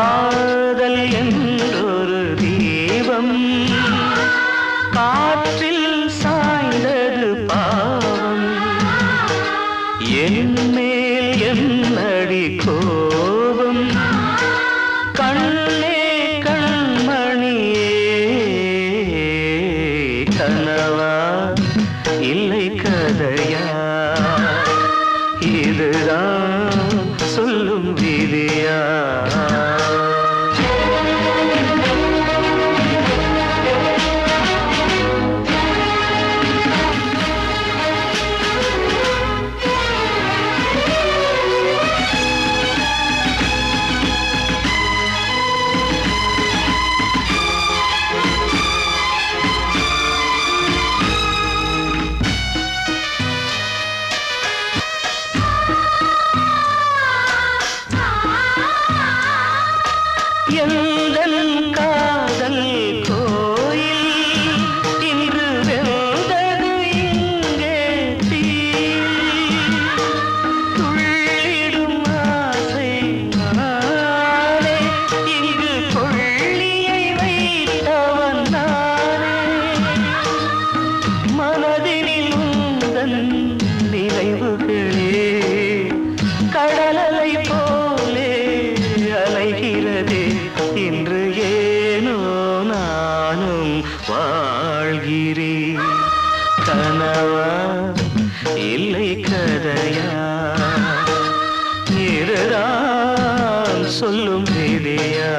காதல் என்றொரு தீபம் காற்றில் சாய்ந்தது பாவம் என் மேல் என்னடி கோபம் கண்ணே கண்மணியே கனவா இல்லை கதையா இதுதான் சொல்லும் விதியா எந்தன் காதல் கோயில் இன்று வெந்தது இங்கே தீ துள்ளிடும் ஆசை நானே இங்கு கொள்ளியை வைத்தவன் நானே மனதினில் உந்தன் நினைவுகளே கடலலை போலே அலைகிறதே இன்று ஏனோ நானும் வாழ்கிறேன் கனவா இல்லை கதையா இதுதான் சொல்லும் விதியா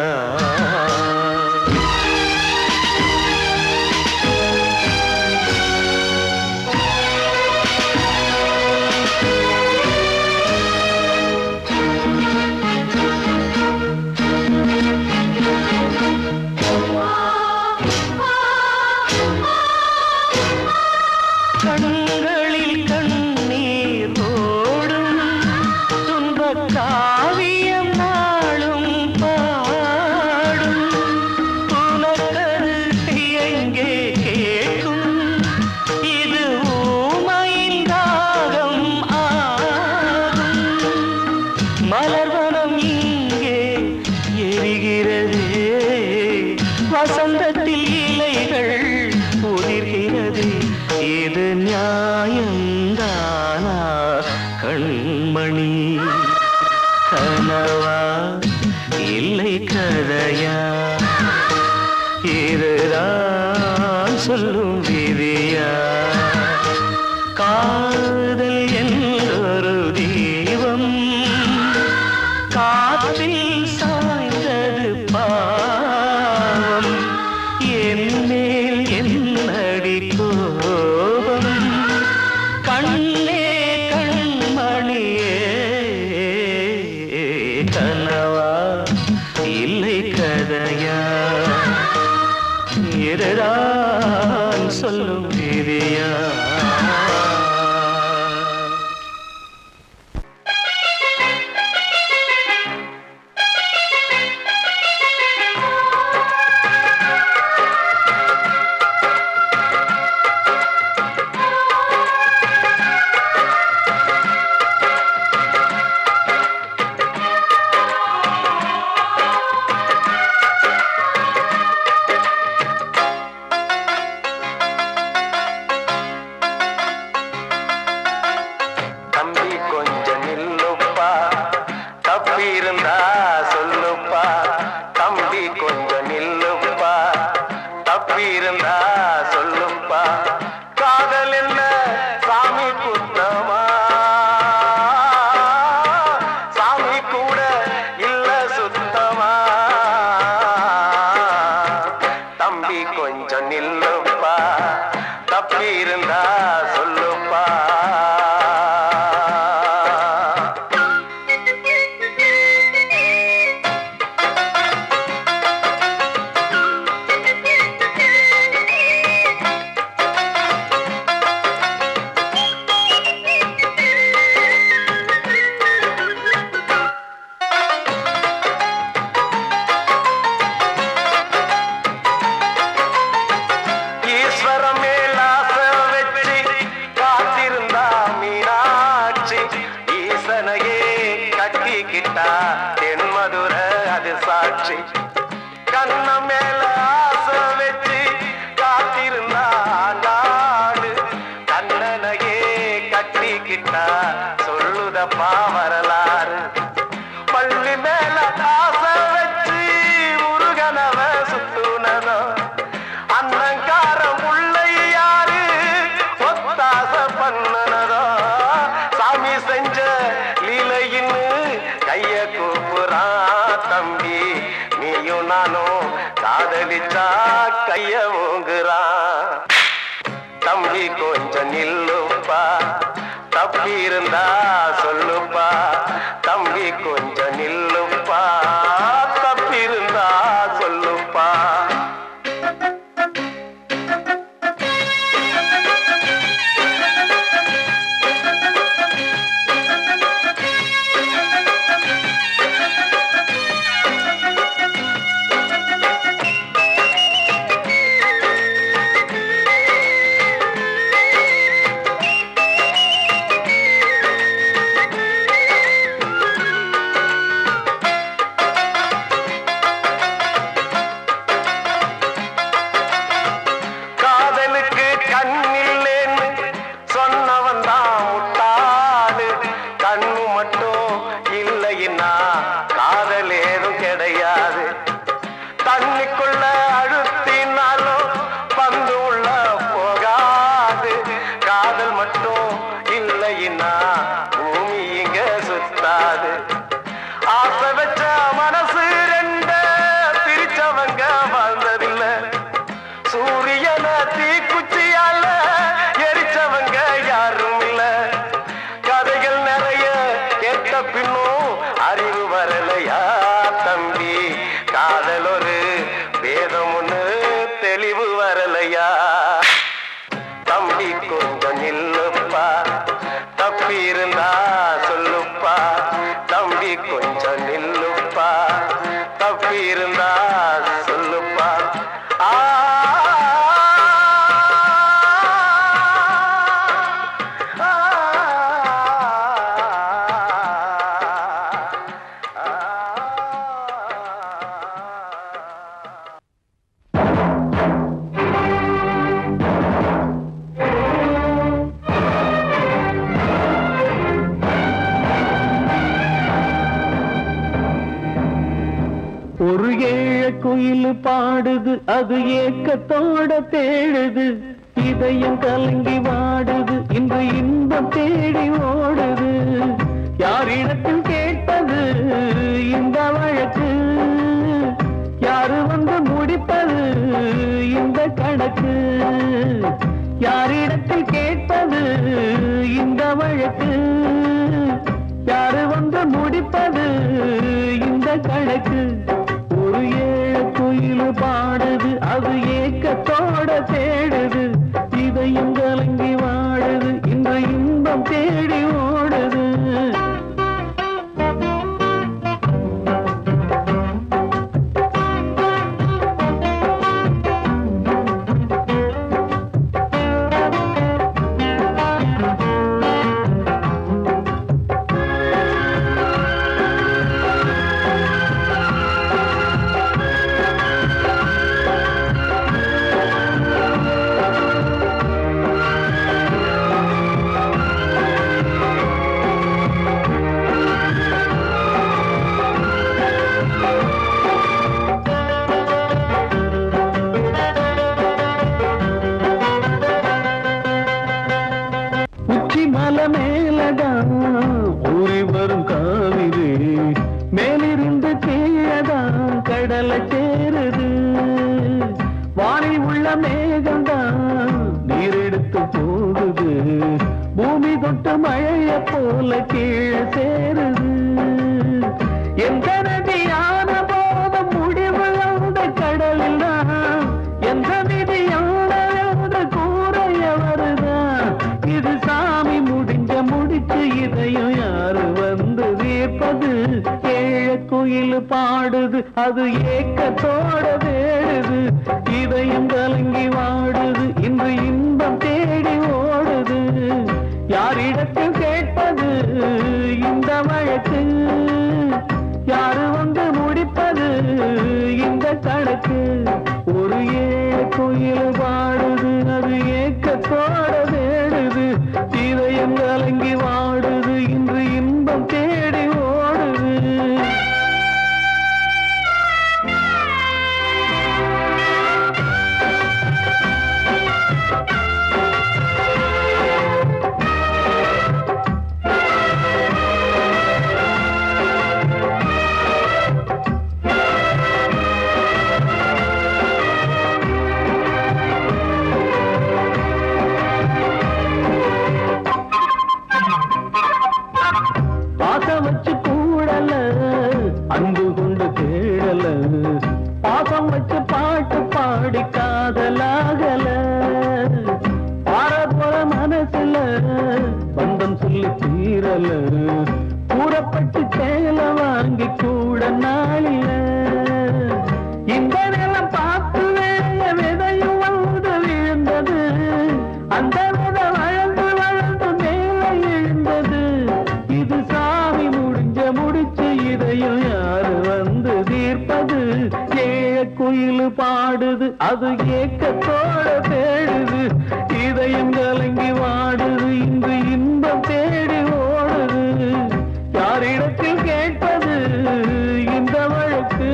கண்களில் கண்ணீர் ஓடும் துன்பக் காவியம் நாளும் பாடும் உனக்கது எங்கே கேட்கும் இது ஊமையின் ராகம் ஆகும் மலர்வனம் இங்கே எரிகிறதே வசந்தத்தில் இலைகள் உதிர்கிறது இது நியாயந்தானா கண்மணி கனவா இல்லை கதையா இதுதான் சொல்லும் விதியா காதல் என்றொரு தீபம் காற்றில் சாய்ந்தது பாவம் என் மேல் என்னடி கோபம் கண்ணே கண்மணியே கனவா இல்லை கதையா இதுதான் சொல்லும் விதியா ஆச்சு கண்ண மேல ஆசை வச்சு காத்திருந்தா நாடு கண்ணனையே கட்டிக்கிட்டா சொல்லுதப்பா வரலாறு பள்ளி மேல ஆசை வச்சு முருகனவ சுத்துனதோ அன்னங்காரம் உள்ளை யாரு ஒத்தாச பண்ணனதோ சாமி செஞ்ச லீலையின்னு கைய கூப்புறான் தம்பி நீயும் நானும் காதலிச்சா கைய ஓங்குறான் தம்பி கொஞ்சம் நில்லுப்பா தப்பி இருந்தா சொல்லுப்பா தம்பி கொஞ்சம் நில்லுப்பா தப்பி இருந்தா சொல்லுப்பா ஆசை வச்ச மனசு ரெண்ட பிரிச்சவங்க வாழ்ந்ததில்ல சூரியன தீக்குச்சியால எரிச்சவங்க யாரும் இல்ல கதைகள் நிறைய கேட்ட பின்னும் அறிவு வரலையா தம்பி காதல் ஒரு வேதம் ஒண்ணு தெளிவு வரலையா தம்பி கொஞ்சம் நில்லுப்பா தப்பி இருந்தா சொல்லுப்பா தம்பி கொஞ்சம் நில்லுப்பா தப்பி இருந்தா சொல்லுப்பா ஒரு ஏழ குயில் பாடுது அது ஏக்கத்தோட தேடுது இதயம் கலங்கி வாடுது இன்று இன்பம் தேடி ஓடுது யாரிடத்தில் கேட்டது இந்த வழக்கு யாரு வந்து முடிப்பது இந்த கணக்கு யாரிடத்தில் கேட்டது இந்த வழக்கு யாரு வந்து முடிப்பது இந்த கணக்கு ஒரு ஏழ குயில் பாடுது அது ஏக்கத்தோட தேடுது இதயம் கலங்கி வாடுது இந்த இன்பம் தேடி ஓடுது மலை மேலதான் ஊறி வரும் காவிரி மேலிருந்து கீழதான் கடலை சேருது வானில் உள்ள மேகம்தான் நீரெடுத்து போகுது பூமி தொட்டு மழைய போல கீழே சேருது எந்த நதியான போதும் முடிவு அந்த கடலில் தான் எந்த விதியான கூறைய வருதான் இது சாமி முடிச்சு இதையும் யாரு வந்து தீர்ப்பது ஏழ குயில் பாடுது அது ஏக்கத்தோட வேடுது இதயம் கலங்கி வாடுது இன்று இன்பம் தேடி ஓடுது யாரிடத்தில் கேட்பது இந்த வழக்கு யாரு வந்து முடிப்பது தாளம் வச்சு பாட்டு பாடி காதலாகல பாரபுற மனசுல பந்தம் சொல்லி தீரல கூறப்பட்டு சேல வாங்கி கூட நாளில இந்த நிலம் பார்த்து விதையும் வந்து விழுந்தது அந்த விதை வளர்ந்து வளர்ந்து மேலே எழுந்தது இது சாமி முடிச்சு இதையும் யாரு வந்து தீர்ப்பது குயில் பாடுது அது ஏக்கத்தோட தேடுது இதயம் கலங்கி வாடுது இன்று இன்பம் தேடி ஓடுது யாரிடத்தில் கேட்பது இந்த வழக்கு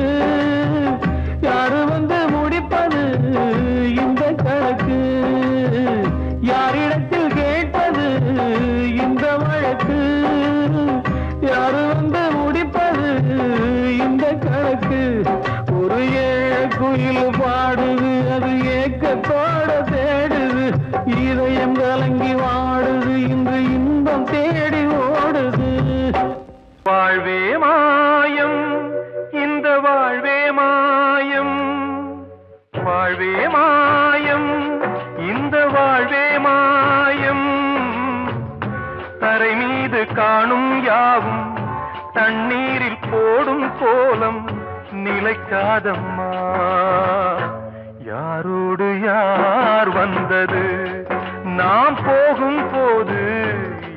யாரு வந்து முடிப்பது இந்த கணக்கு யாரிடத்தில் கேட்பது இந்த வழக்கு யாரு வந்து முடிப்பது இந்த கணக்கு ஒரு குயில் பாடுது அது ஏக்கத்தோட தேடுது இதயம் கலங்கி வாடுது இன்று இன்பம் தேடி ஓடுது வாழ்வே மாயம் இந்த வாழ்வே மாயம் வாழ்வே மாயம் இந்த வாழ்வே மாயம் தரை மீது காணும் யாவும் தண்ணீரில் போடும் கோலம் நிலைக்காதம்மா யாரோடு யார் வந்தது நாம் போகும் போது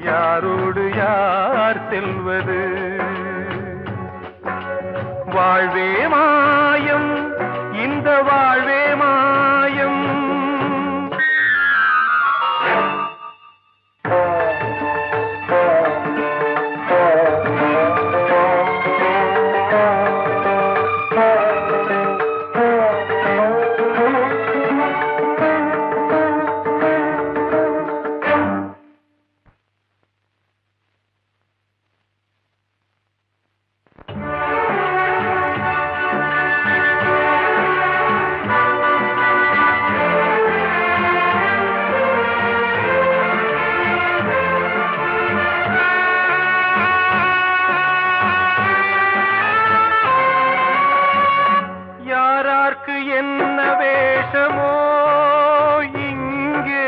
யாரோடு யார் செல்வது வாழ்வே மாயம் இந்த வாழ்வே மாயம் என்ன வேஷமோ இங்கே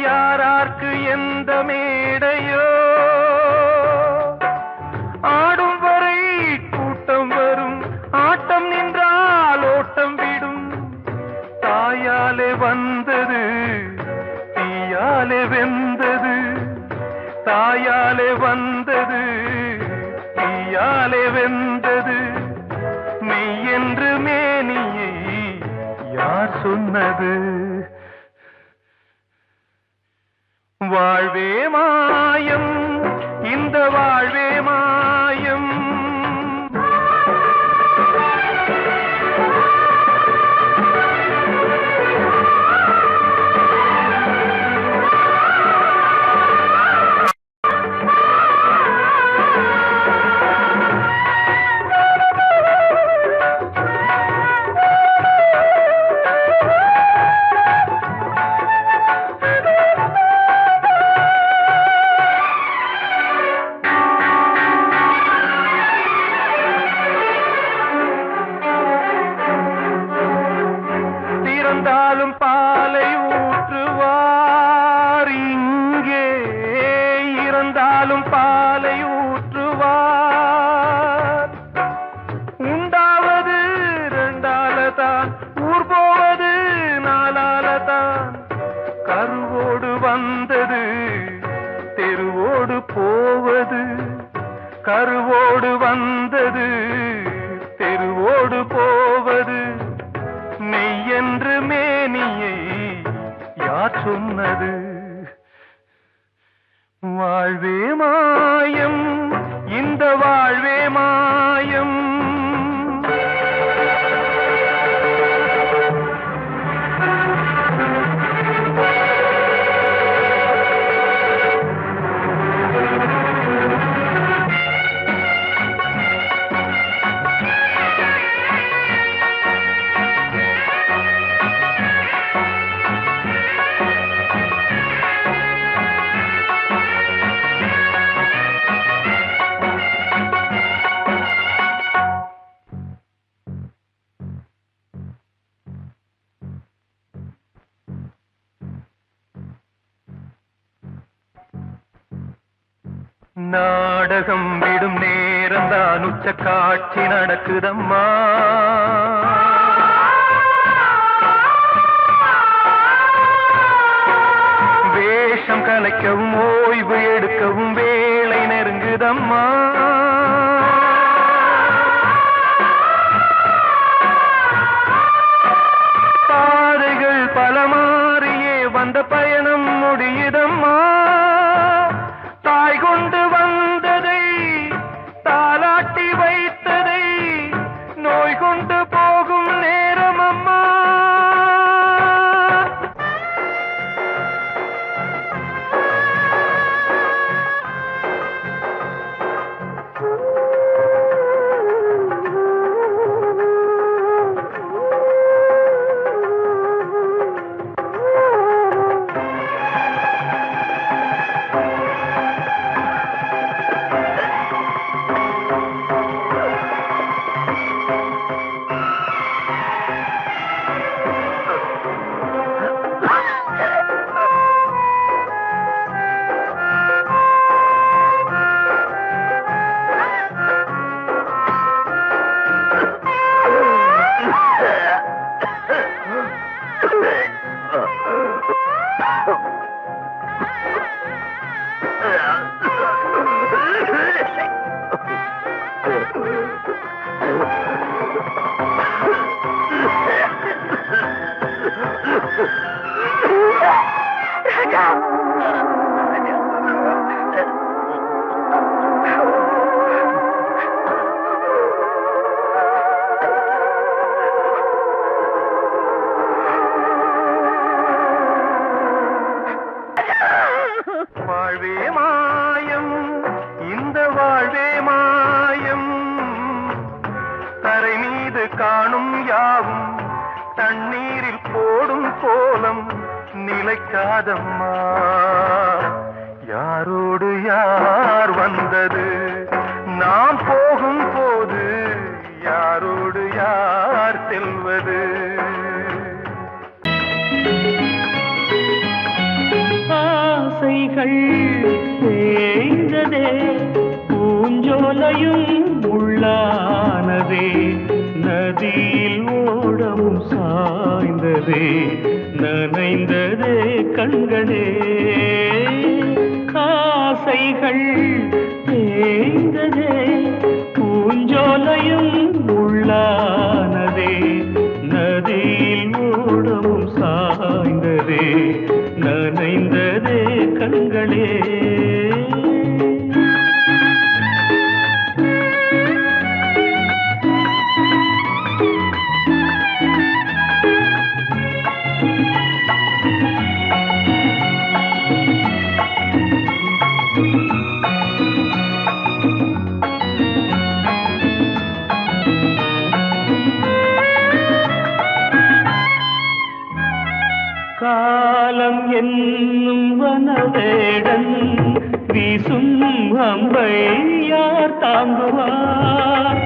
யாரார்க்கு எந்த மேடையோ ஆடும் வரை கூட்டம் வரும் ஆட்டம் நின்றால் ஓட்டம் விடும் தாயாலே வந்தது தீயாலே வெந்தது தாயாலே வந்தது தீயாலே வெந்தது மெய் என்று மேனியை யார் சொன்னது வாழ்வே மாயம் இந்த வாழ்வே மாயம் பாலை ஊற்றுவார் இங்கே இறந்தாலும் பாலை ஊற்றுவார் உண்டாவது ரெண்டாலதான் ஊர் போவது நாலாலதான் கருவோடு வந்தது தெருவோடு போவது கருவோடு வந்தது தெருவோடு போவது மெய் என்று மேனியை யார் சொன்னது வாழ்வே மாயம் இந்த வாழ்வே மாயம் நாடகம் விடும் நேரம் தான் உச்ச காட்சி நடக்குதம்மா. வேஷம் கலைக்கவும் ஓய்வு எடுக்கவும் வேளை நெருங்குதம்மா. பாதைகள் பல மாறியே வந்த பயணம் முடியுதம்மா. தாய் கொண்டு வந்ததை தாலாட்டி வைத்ததை நோய் கொண்டு போகும் நேரம் அம்மா. வாழ்வே மாயம், இந்த வாழ்வே மாயம். தரை மீது காணும் யாவும் தண்ணீரில் போடும் கோலம் நிலைக்காதம்மா. யாரோடு யார் வந்தது நாம் போகும் போது, யாரோடு யார் செல்வது. ஆசைகள் தேய்ந்ததே, பூஞ்சோலையும் உள்ளானதே, நதியில் ஓடவும் சாய்ந்ததே, நனைந்ததே கண்களே. ஆசைகள் தேய்ந்ததே, பூஞ்சோலையும் உள்ளானதே, நதியில் ஓடவும் சாய்ந்ததே, நனைந்ததே கண்களே. காலம் என்னும் வனவேடன் வீசும் அம்பை யார் தாங்குவார்.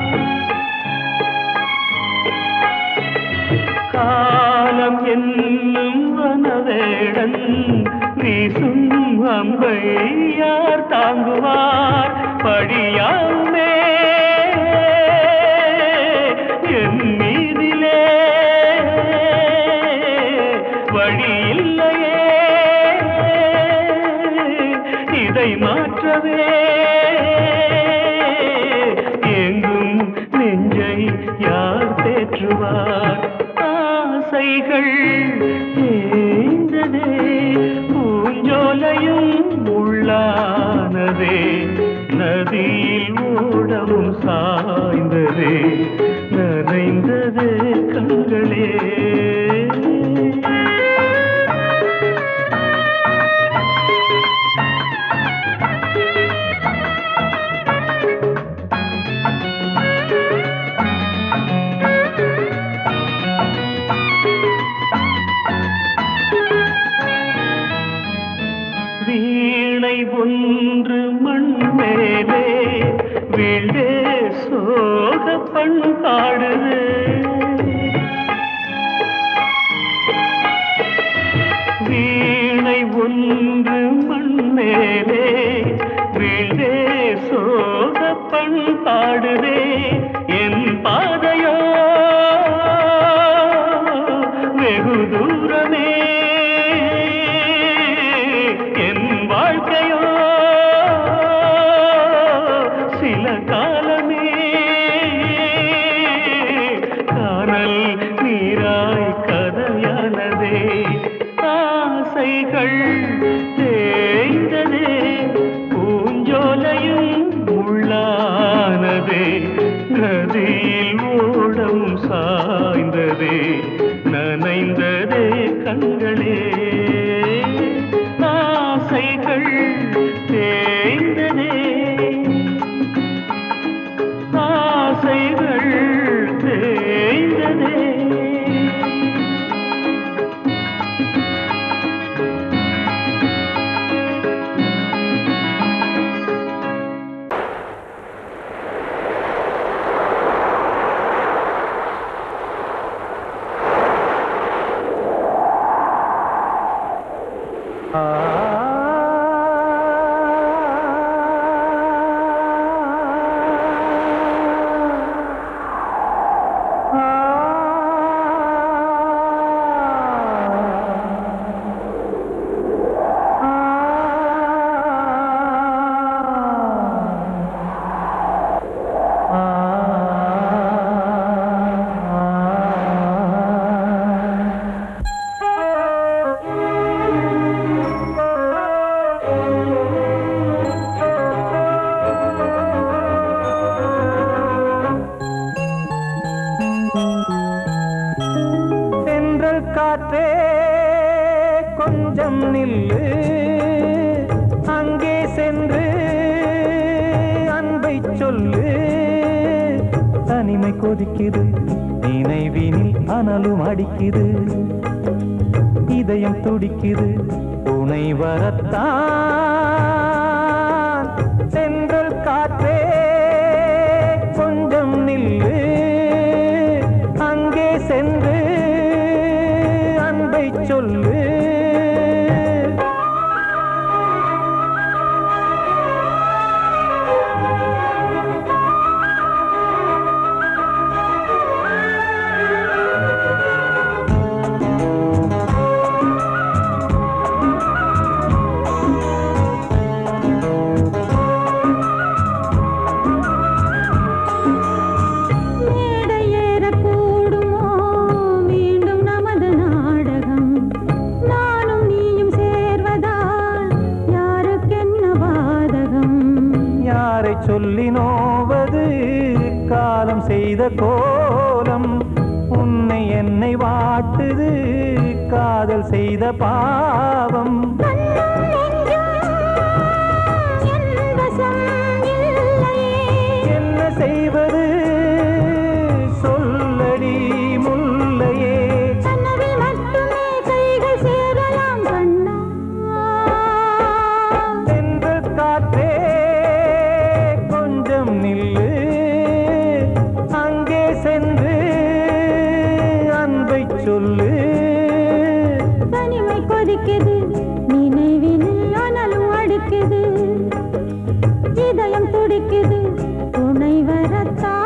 காலம் என்னும் வனவேடன் வீசும் அம்பை யார் தாங்குவார். படியாமே என் மீதிலே வழி இல்லையே, இதை மாற்றவே எங்கும் நெஞ்சை யார் தேற்றுவார். ஆசைகள் தேய்ந்ததே, பூஞ்சோலையும் உள்ளானதே, நதியில் ஓடவும் சாய்ந்ததே, நனைந்ததே கண்களே. வீணை ஒன்று மண் மேலே வீழ்ந்தே சோக பண்பாடுது. வீணை ஒன்று மண் மேலே வீழ்ந்தே வெகு தூரமே என் வாழ்க்கையோ சில காலமே காணல் நீராய் கதையானதே ஆசைகள் தேய்ந்ததே பூஞ்சோலையும் முள்ளானதே நதியில் ஓடம் சாய்ந்ததே நனைந்ததே கண்களே ஆசைகள் தேய்ந்ததே ஆசைகள் தேய்ந்ததே காற்றே கொஞ்சம் நில்லு அங்கே சென்று அன்பை சொல்லு தனிமை கொதிக்குது நினைவினில் அனலும் அடிக்குது இதயம் துடிக்குது துணை வரத்தான் சென்றல் காற்றே கொஞ்சம் நில்லு அங்கே சென்று சொல்லு சொல்லி நோவது காலம் செய்த கோலம் உன்னை என்னை வாட்டுது காதல் செய்த பாவம் என்ன செய்வது சொல்லடி முல்லையே சென்று காற்றே நில்லு அங்கே சென்று அன்பை சொல்லு தனிமை கொதிக்குது நினைவினில் அனலும் அடிக்குது இதயம் துடிக்குது துணை வரத்தான்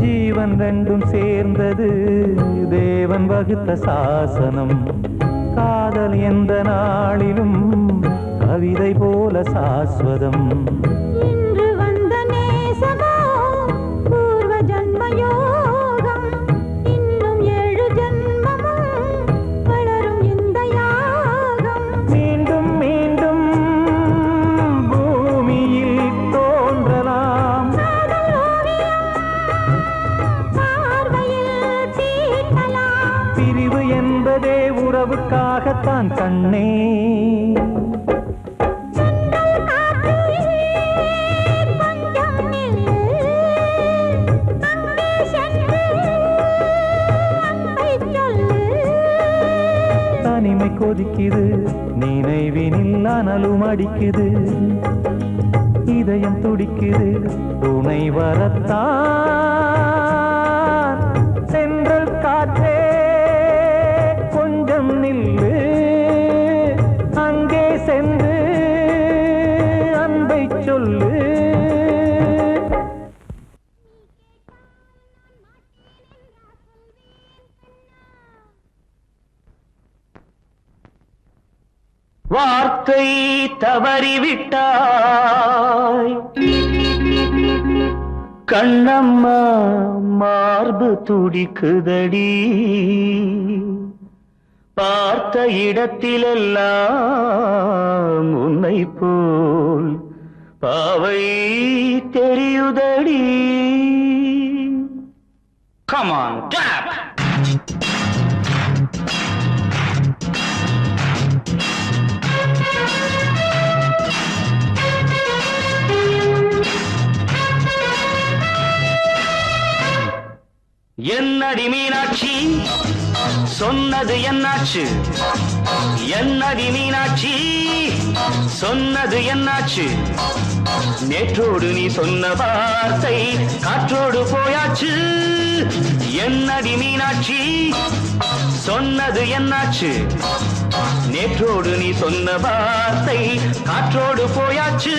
ஜீவன் ரெண்டும் சேர்ந்தது தேவன் வகுத்த சாசனம் காதல் எந்த நாளிலும் கவிதை போல சாஸ்வதம் இன்று வந்த நேசமோ பூர்வ ஜன்மயோகம் இன்னும் 7 ஜன்மமும் வளரும் இந்த யாகம் மீண்டும் மீண்டும் பூமியில் தோன்றலாம் பார்வையில் உறவுக்காகத்தான் கண்ணே. தனிமை கொதிக்குது, நினைவினில் அனலும் அடிக்குது, இதயம் துடிக்குது துணை வரத்தான். சென்றல் காற்றே கொஞ்சம் நில்லு, அங்கே சென்று அன்பை சொல்லு. வார்த்தை தவறிவிட்டாய் கண்ணம்மா, மார்பு துடிக்குதடி, பார்த்த இடத்திலெல்லாம் உன்னை போல் பாவை தெரியுதடி. Come on, tap! என்னடி மீனாட்சி சொன்னது என்னாச்சு? என்னடி மீனாட்சி சொன்னது என்னாச்சு? நேற்றோடு நீ சொன்ன வார்த்தை காற்றோடு போயாச்சு. என்னடி மீனாட்சி சொன்னது என்னாச்சு? நேற்றோடு நீ சொன்ன வார்த்தை காற்றோடு போயாச்சு.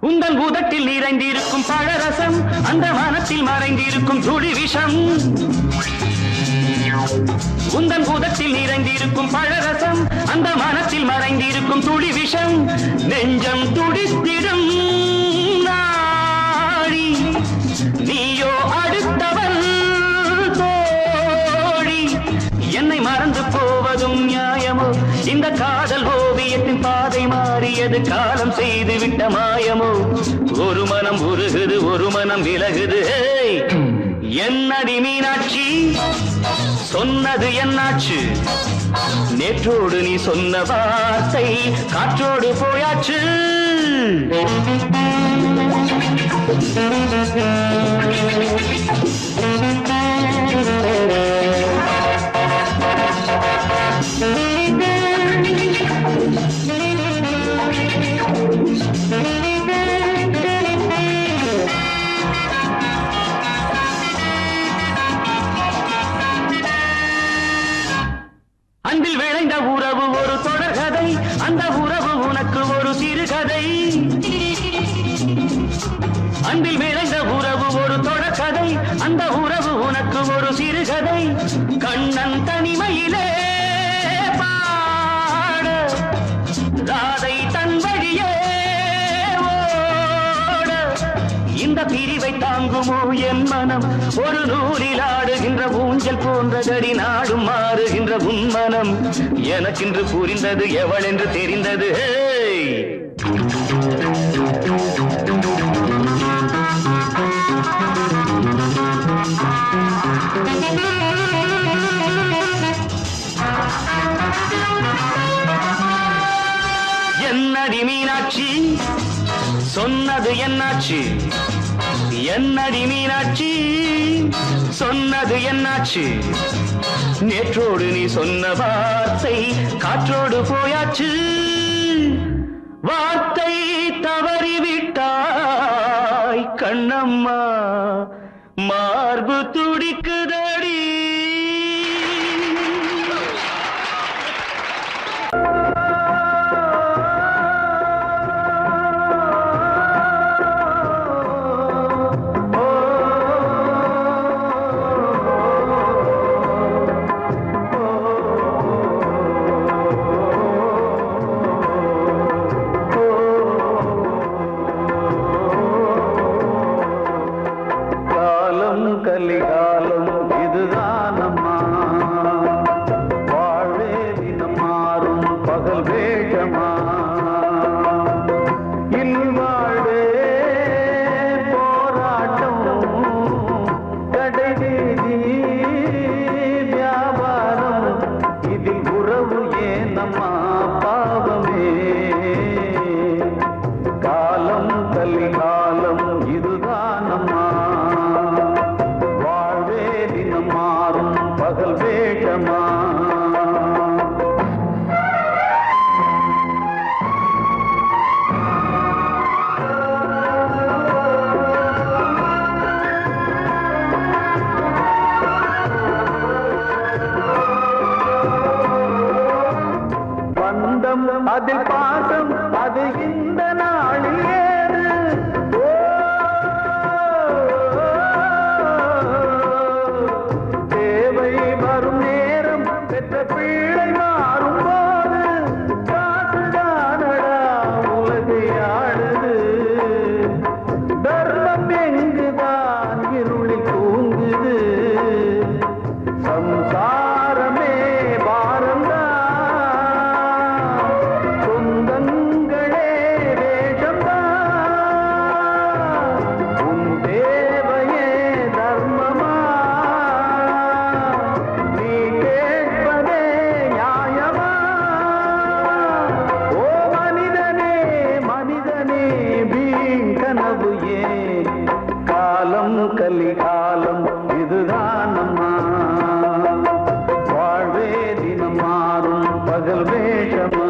உந்தன் உதட்டில் நிறைந்திருக்கும் பழரசம், அந்த மனத்தில் மறைந்திருக்கும் துளி விஷம். உந்தன் உதட்டில் நிறைந்திருக்கும் பழரசம், அந்த மனத்தில் மறைந்திருக்கும் துளி விஷம். நெஞ்சம் துடித்திடும் நாடி, நீயோ அடுத்தவன் தோழி. என்னை மறந்து போவதும் நியாயமோ? இந்த காதல் ஓவியத்தின் பாதை மாறியது, காலம் செய்து விட்ட மாயமோ? ஒரு மனம் உருகுது, ஒரு மனம் விலகுது. என்னடி மீனாட்சி சொன்னது என்னாச்சு? நேற்றோடு நீ சொன்ன வார்த்தை காற்றோடு போயாச்சு. அன்பில் விளைந்த உறவு ஒரு தொடர்கதை, அந்த உறவு உனக்கு ஒரு சிறுகதை. அன்பில் விளைந்த உறவு ஒரு தொடர்கதை, அந்த உறவு உனக்கு ஒரு சிறுகதை. கண்ணன் தனிமையிலே பாட, ராதை தன் வழியே ஓட. இந்த பிரிவை தாங்குமோ என் மனம்? ஒரு நூலில் ஆடுகின்ற ஊஞ்சல் போன்றதடி, நாடும் மாறுகின்ற உன்மனம். எனக்கென்று புரிந்தது எவள் என்று தெரிந்தது. என்னடி மீனாட்சி சொன்னது என்னாச்சு? என்னடி மீனாட்சி சொன்னது என்னாச்சு? நேற்றோடு நீ சொன்ன வார்த்தை காற்றோடு போயாச்சு. வார்த்தை தவறிவிட்டாய் கண்ணம்மா, மார்பு துடிக்குதடி. கடைவீதி வியாபாரம் இதில் உறவு ஏனம்மா பாவமே காலம் கலிகாலம் இதுதானம்மா வாழ்வே தினம் மாறும் பகல் வேஷமா பந்தம் அதில் பாசம் அது இந்த நாளில் ஏது ஓ, தேவை வரும் நேரம் பெற்ற பிள்ளை மாறும் போது காசுதானடா உலகை ஆடுது தர்மம் எங்குதான் இருளில் தூங்குது சம்சாரமே பாரந்தா சொந்தங்களே வேஷம்தான் உன் தேவையே தர்மமா நீ கேட்பதே நியாயமா ஓ மனிதனே மனிதனே வீண் கனவு ஏன் காலம் கலிகாலம் இதுதானம்மா வாழ்வே தினம் மாறும் பகல் வேஷமா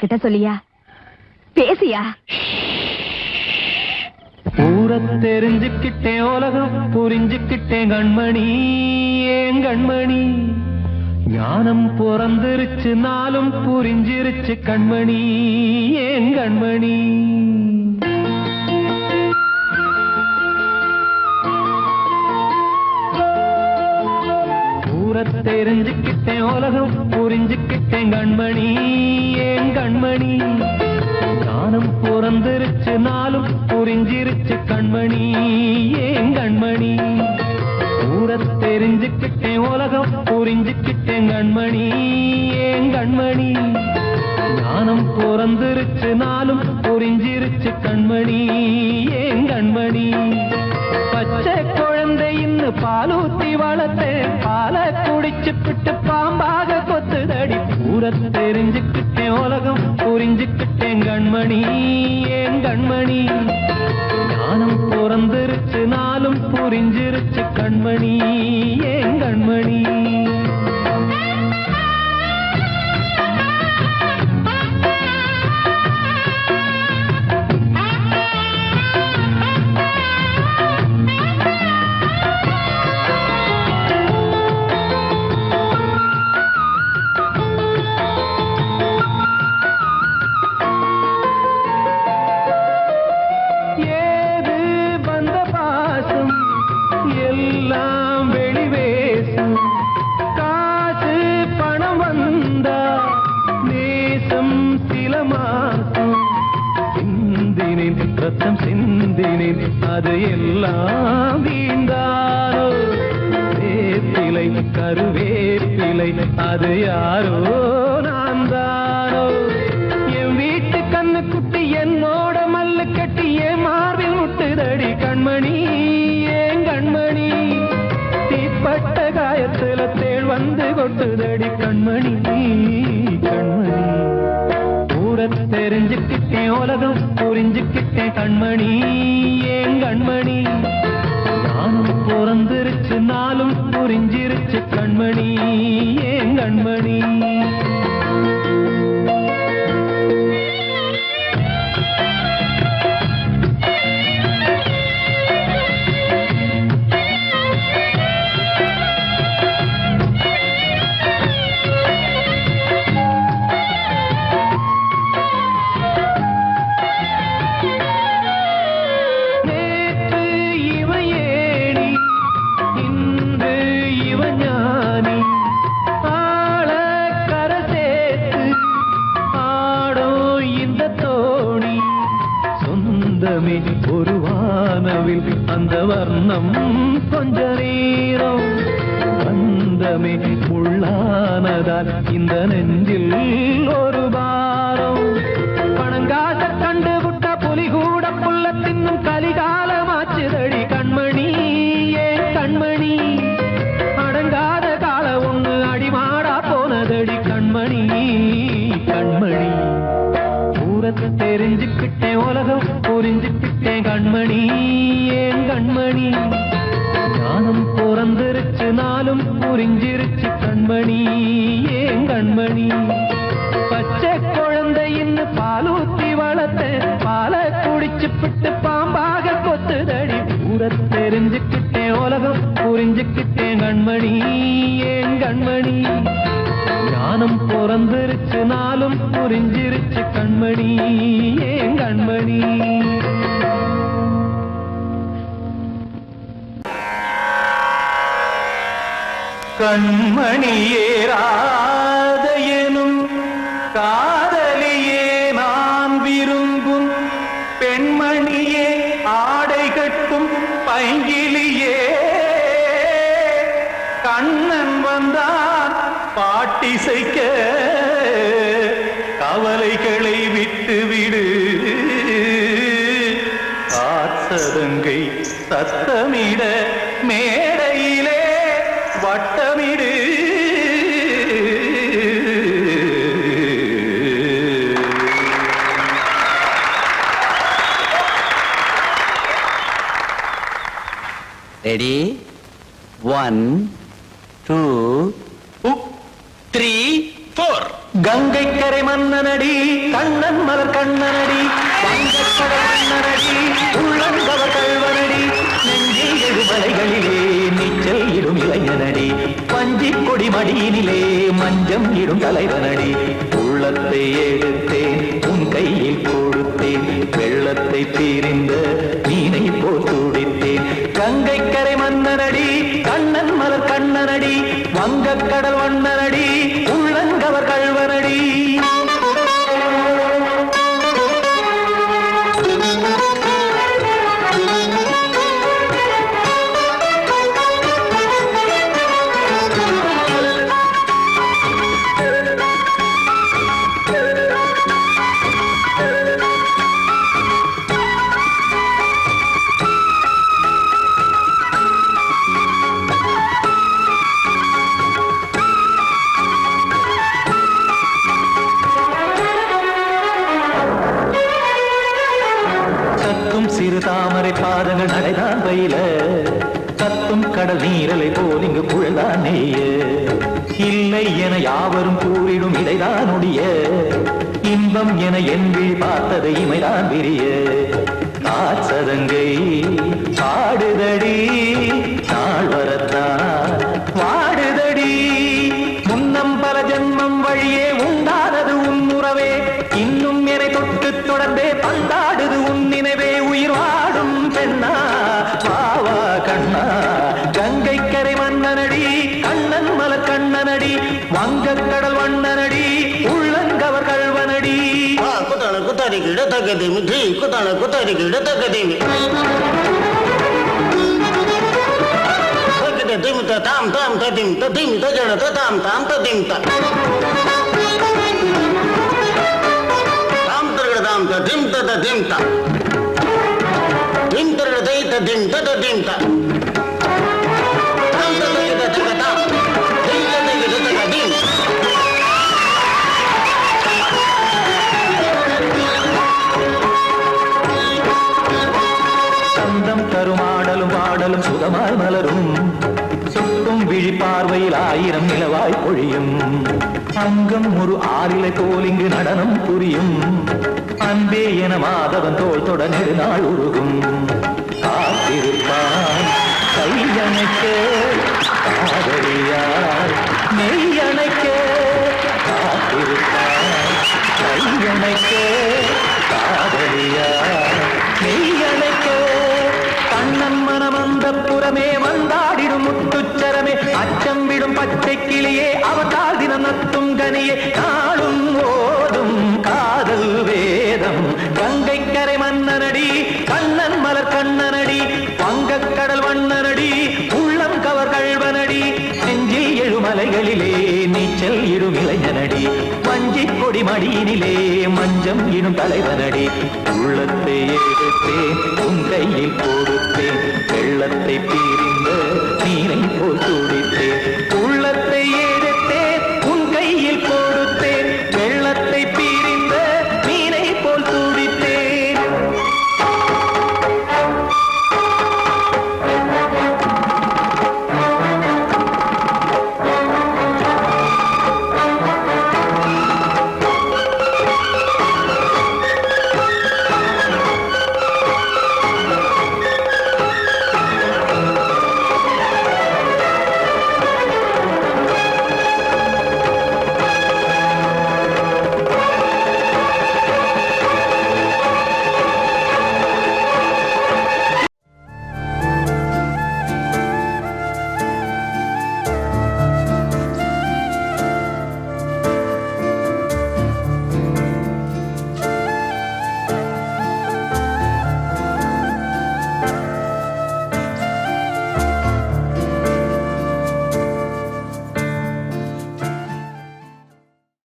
கிட்ட சொல்லியா பேசியா? ஊரை தெரிஞ்சுக்கிட்டேன், உலகம் புரிஞ்சுக்கிட்டேன் கண்மணி, ஏன் கண்மணி. ஞானம் பிறந்திருச்சு, நாளும் புரிஞ்சிருச்சு கண்மணி, ஏன் கண்மணி. ஊரை தெரிஞ்சுக்கிட்டேன், உலகம் புரிஞ்சுக்கிட்டேன் கண்மணி, ஏன் கண்மணி. ஞானம் பிறந்திருச்சு, நாளும் புரிஞ்சிருச்சு கண்மணி, ஏன் கண்மணி. ஊரை தெரிஞ்சுக்கிட்டேன், உலகம் புரிஞ்சுக்கிட்டேன் கண்மணி, ஏன் கண்மணி. ஞானம் பிறந்திருச்சு, நாளும் புரிஞ்சிருச்சு கண்மணி, ஏன் கண்மணி. பச்சை குழந்தை இன்னும் பாலூத்தி வளர்த்தேன், பாலை குடிச்சுப்பிட்டு பாம்பாக கொத்துதடி. ஊரை தெரிஞ்சுக்கிட்டேன், உலகம் புரிஞ்சுக்கிட்டேன் கண்மணி, ஏன் கண்மணி. ஞானம் பிறந்திருச்சு, நாளும் புரிஞ்சிருச்சு கண்மணி, ஏன் கண்மணி. ரத்தம் சிந்தினேன், அது எல்லாம் வீண்டாரோ. வேப்பிலை கருவேப்பிலை, அது யாரோ நான் தானோ. என் வீட்டு கண்ணு குட்டி என்னோட மல்லு கட்டி என் மார்பில் முட்டுதடி கண்மணி, ஏன் கண்மணி. தீப்பட்ட காயத்துல தேள் வந்து கொட்டுதடி கண்மணி, கண்மணி. ஊரை தெரிஞ்சுக்கிட்டேன், உலகம் புரிஞ்சுக்கிட்டேன் கண்மணி, ஏன் கண்மணி. நானும் பிறந்திருச்சு, நாளும் புரிஞ்சிருச்சு கண்மணி, ஏன் கண்மணி. ஒரு வானவில் அந்த வர்ணம் கொஞ்ச நேரம் வந்தமே உள்ளானதால் இந்த நெஞ்சில் ஒரு பாரம். பணங்காச கண்டு விட்ட புலி கூட புல்ல தின்னும் கலிகாலமாச்சுதடி கண்மணி, ஏன் கண்மணி. அடங்காத கால ஒண்ணு அடிமாடா போனதடி கண்மணி, கண்மணி. ஊரை தெரிஞ்சுக்கிட்டேன், உலகம் புரிஞ்சுக்கிட்டேன் கண்மணி, ஏன் கண்மணி. ஞானம் பிறந்திருச்சு, நாளும் புரிஞ்சிருச்சு கண்மணி, ஏன் கண்மணி. பச்சை குழந்தை இன்னும் பாலூத்தி வளர்த்தேன், பாலை குடிச்சுப்பிட்டு பாம்பாக கொத்துதடி. ஊரை தெரிஞ்சுக்கிட்டேன், உலகம் புரிஞ்சுக்கிட்டேன் கண்மணி, ஏன் கண்மணி. ஞானம் பிறந்திருச்சு, நாளும் புரிஞ்சிருச்சு கண்மணி, ஏன் கண்மணி. கண்மணியே ராத எனும் காதலியே நான் விரும்பும் பெண்மணியே ஆடை கட்டும் பைங்கிலியே. கண்ணன் வந்தான் பாட்டிசைக்க கவலைகளை விட்டுவிடு. காசதங்கை சத்தமிட மேடையிலே வட்டமிடு. ரெடி 1 2 3 4. கங்கை கரை மன்னனடி மடியினிலே மஞ்சம் இடும் தலைவனடி உள்ளத்தை எடுத்தேன் உன் கையில் கொடுத்தேன் வெள்ளத்தை தீரிந்த மீனை போல் துடித்தேன் கங்கை கரை மன்னனடி கண்ணன் மலர் கண்ணனடி வங்கக் கடல் வண்ணனடி உள்ளங்கவர் கள்வனடி சிறு தாமரை பாதங்கள் நடைதான் பயில கத்தும் கடல் நீரலை போல் இங்கு புழல்தான் நெய்ய இல்லை என யாவரும் கூறிடும் இடைதான் ஒடிய இன்பம் என என் விழி பார்த்தது இமைதான் விரிய காற்சதங்கை பாடுதடி நாள் வரத்தான் வாடுதடி முன்னம் பல ஜென்மம் வழியே உண்டானது உன் உறவே இன்னும் என்னை தொட்டு தொடர்ந்தே பந்தாடுது உன் நினைவே உயிர் வாடும் பெண்ணா வாவா கண்ணா கங்கை கரை மன்னனடி கண்ணன் மலர் கண்ணனடி வங்கக் கடல் வண்ணனடி உள்ளங்கவர் கள்வனடி குத்தான குத்தாரி கிட தகதிமி தி குத்தான குத்தாரி கிட தகதிமி தகதி திம் தாம் தாம் ததிம் ததிம் தஜட தாம் தாம் ததிம் தாம் தாம் ததிம் ததிம் தாம் திம் தரதை ததிம் ததிம் தாம் தாம் ததிம் ததிம் தாம் திம் ததிம் ததிம் சந்தம் கருமாடலும் பாடலும் சுகமாய் மலரும் சுட்டும் விழி பார்வையில் ஆயிரம் நிலவாய் பொழியும் அங்கம் ஒரு ஆறிலை போல் இங்கு நடனம் புரியும் அன்பே என மாதவன் தோள் தொட நெடுநாள் உருகும் காத்திருப்பான் கையணைக்க காதலியார் மெய்யணைக்க காத்திருப்பான் கையணைக்க காதலியார் மெய்யணைக்க கண்ணன் மனம் அந்த புறமே வந்தாடிடும் முத்துச்சரமே அச்சம் விடும் பச்சை கிளியே அவதால் தினம் நத்தும் கனியே நாளும் ஓடும் காதல் வேதம் கங்கை கரை மன்னனடி கண்ணன் மலர் கண்ணனடி வங்கக் கடல் வண்ணனடி உள்ளம் கவர் கள்வனடி நெஞ்சில் எழுமலைகளிலே நீச்சல் இடும் இளைஞனடி வஞ்சிக் கொடி மடியினிலே மஞ்சம் இடும் தலைவனடி உள்ளத்தை எடுத்தேன் உன் கையில் கொடுத்தேன் வெள்ளத்தை பீரிந்த நீரை போல் துடித்தேன் உள்ளத்தை